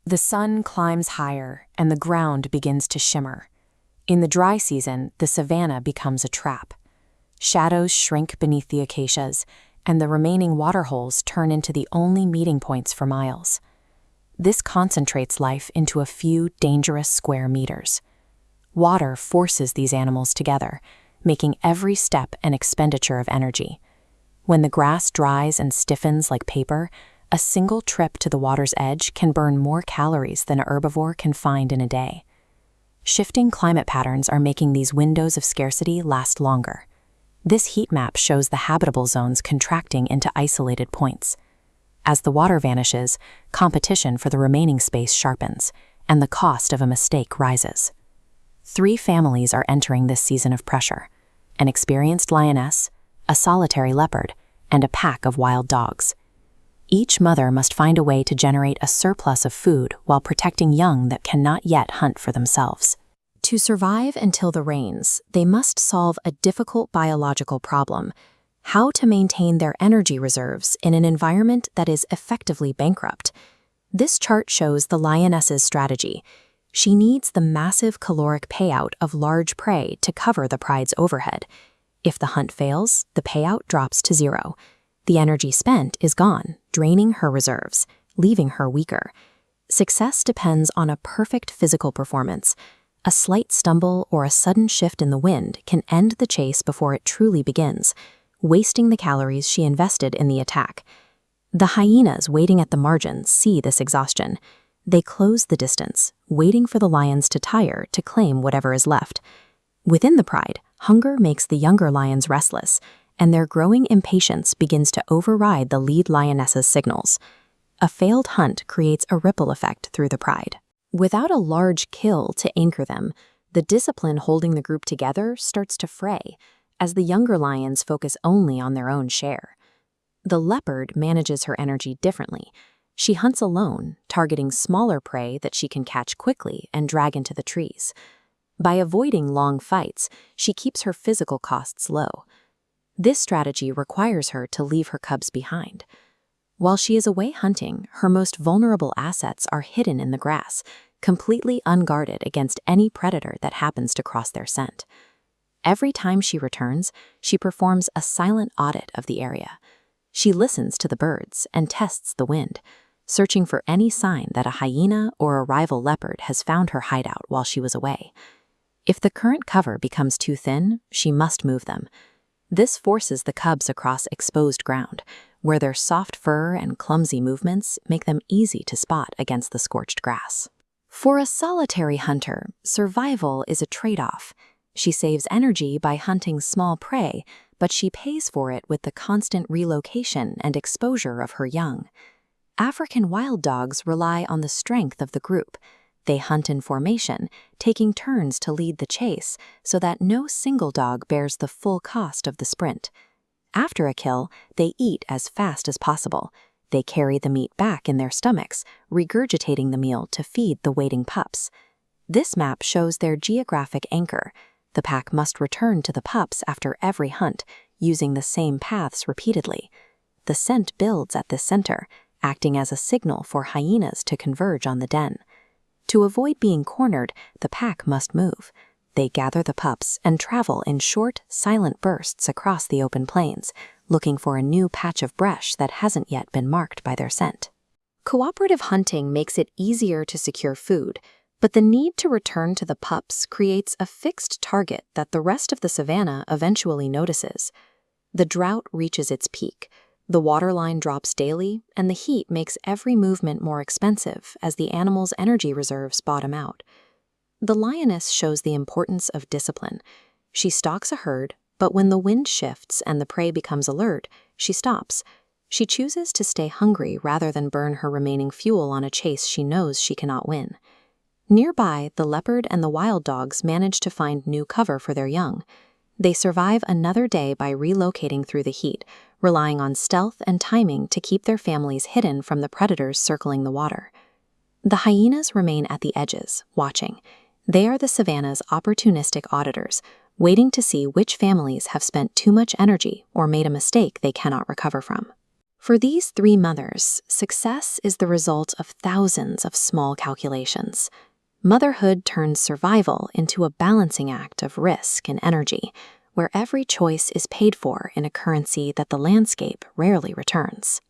The sun climbs higher, and the ground begins to shimmer. In the dry season, the savanna becomes a trap. Shadows shrink beneath the acacias, and the remaining waterholes turn into the only meeting points for miles. This concentrates life into a few dangerous square meters. Water forces these animals together, making every step an expenditure of energy. When the grass dries and stiffens like paper, a single trip to the water's edge can burn more calories than a herbivore can find in a day. Shifting climate patterns are making these windows of scarcity last longer. This heat map shows the habitable zones contracting into isolated points. As the water vanishes, competition for the remaining space sharpens, and the cost of a mistake rises. 3 families are entering this season of pressure: an experienced lioness, a solitary leopard, and a pack of wild dogs. Each mother must find a way to generate a surplus of food while protecting young that cannot yet hunt for themselves. To survive until the rains, they must solve a difficult biological problem: how to maintain their energy reserves in an environment that is effectively bankrupt. This chart shows the lioness's strategy. She needs the massive caloric payout of large prey to cover the pride's overhead. If the hunt fails, the payout drops to 0. The energy spent is gone, draining her reserves, leaving her weaker. Success depends on a perfect physical performance. A slight stumble or a sudden shift in the wind can end the chase before it truly begins, wasting the calories she invested in the attack. The hyenas waiting at the margins see this exhaustion. They close the distance, waiting for the lions to tire to claim whatever is left. Within the pride, hunger makes the younger lions restless, and their growing impatience begins to override the lead lioness's signals. A failed hunt creates a ripple effect through the pride. Without a large kill to anchor them, the discipline holding the group together starts to fray, as the younger lions focus only on their own share. The leopard manages her energy differently. She hunts alone, targeting smaller prey that she can catch quickly and drag into the trees. By avoiding long fights, she keeps her physical costs low. This strategy requires her to leave her cubs behind. While she is away hunting, her most vulnerable assets are hidden in the grass, completely unguarded against any predator that happens to cross their scent. Every time she returns, she performs a silent audit of the area. She listens to the birds and tests the wind, searching for any sign that a hyena or a rival leopard has found her hideout while she was away. If the current cover becomes too thin, she must move them. This forces the cubs across exposed ground, where their soft fur and clumsy movements make them easy to spot against the scorched grass. For a solitary hunter, survival is a trade-off. She saves energy by hunting small prey, but she pays for it with the constant relocation and exposure of her young. African wild dogs rely on the strength of the group. They hunt in formation, taking turns to lead the chase so that no single dog bears the full cost of the sprint. After a kill, they eat as fast as possible. They carry the meat back in their stomachs, regurgitating the meal to feed the waiting pups. This map shows their geographic anchor. The pack must return to the pups after every hunt, using the same paths repeatedly. The scent builds at this center, acting as a signal for hyenas to converge on the den. To avoid being cornered, the pack must move. They gather the pups and travel in short, silent bursts across the open plains, looking for a new patch of brush that hasn't yet been marked by their scent. Cooperative hunting makes it easier to secure food, but the need to return to the pups creates a fixed target that the rest of the savanna eventually notices. The drought reaches its peak. The waterline drops daily, and the heat makes every movement more expensive as the animal's energy reserves bottom out. The lioness shows the importance of discipline. She stalks a herd, but when the wind shifts and the prey becomes alert, she stops. She chooses to stay hungry rather than burn her remaining fuel on a chase she knows she cannot win. Nearby, the leopard and the wild dogs manage to find new cover for their young. They survive another day by relocating through the heat, relying on stealth and timing to keep their families hidden from the predators circling the water. The hyenas remain at the edges, watching. They are the savanna's opportunistic auditors, waiting to see which families have spent too much energy or made a mistake they cannot recover from. For these three mothers, success is the result of thousands of small calculations. Motherhood turns survival into a balancing act of risk and energy, where every choice is paid for in a currency that the landscape rarely returns.